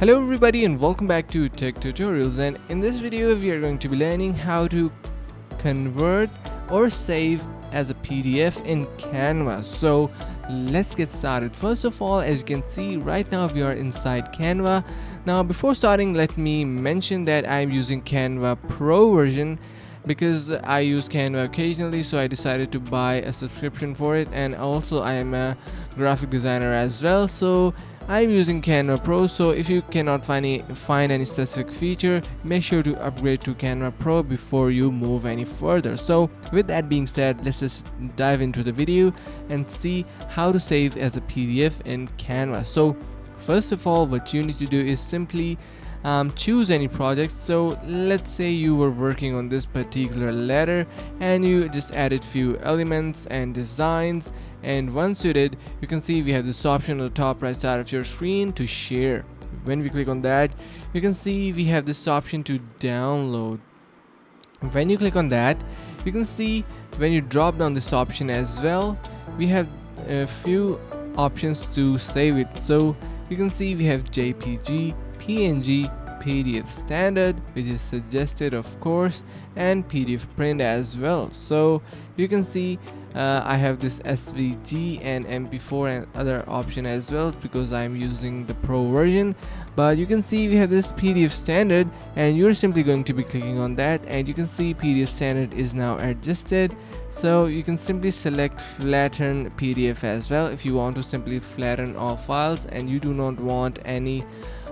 Hello everybody and welcome back to Tech Tutorials, and in this video we are going to be learning how to convert or save as a PDF in Canva. So let's get started. First of all, as you can see right now we are inside Canva. Now before starting, let me mention that I'm using Canva Pro version because I use Canva occasionally, so I decided to buy a subscription for it, and also I am a graphic designer as well, so I'm using Canva Pro. So if you cannot find any specific feature, make sure to upgrade to Canva Pro before you move any further. So with that being said, let's just dive into the video and see how to save as a PDF in Canva. So first of all, what you need to do is simply choose any project. So let's say you were working on this particular letter and you just added few elements and designs, and once you did, you can see we have this option on the top right side of your screen to share. When we click on that, you can see we have this option to download. When you click on that, you can see when you drop down this option as well, we have a few options to save it. So you can see we have JPG, PNG, PDF standard, which is suggested of course, and PDF print as well. So you can see I have this SVG and MP4 and other option as well because I'm using the Pro version. But you can see we have this PDF standard, and you're simply going to be clicking on that, and you can see PDF standard is now adjusted. So you can simply select flatten PDF as well if you want to simply flatten all files and you do not want any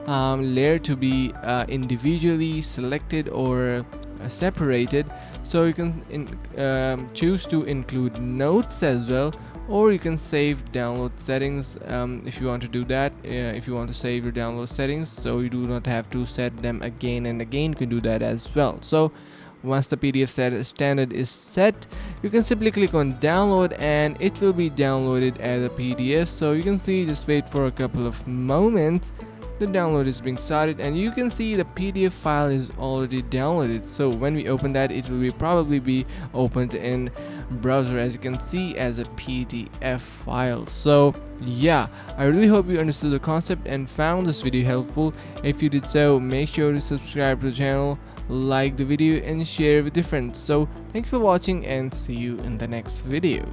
layer to be individually selected or separated. So you can choose to include notes as well, or you can save download settings if you want to do that. If you want to save your download settings so you do not have to set them again and again, you can do that as well. So once the PDF standard is set, you can simply click on download and it will be downloaded as a PDF. So you can see, just wait for a couple of moments. The download is being started, and you can see the PDF file is already downloaded. So when we open that, it will probably be opened in browser, as you can see, as a PDF file. So yeah, I really hope you understood the concept and found this video helpful. If you did so, make sure to subscribe to the channel, like the video and share with your friends. So thank you for watching and see you in the next video.